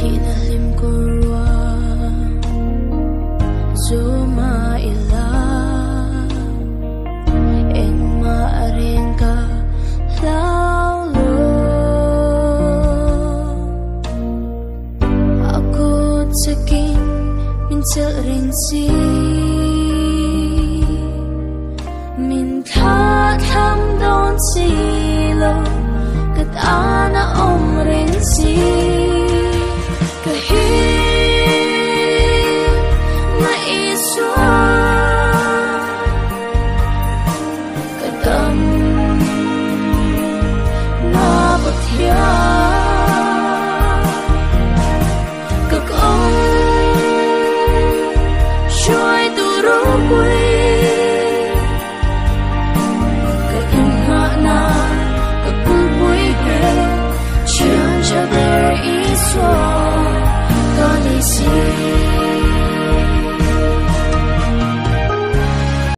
kinalim ko Zuma ila en maaring ka laulo Ako tsaking mintil rin si Min tha tham don silo Kat ana om rin si There is one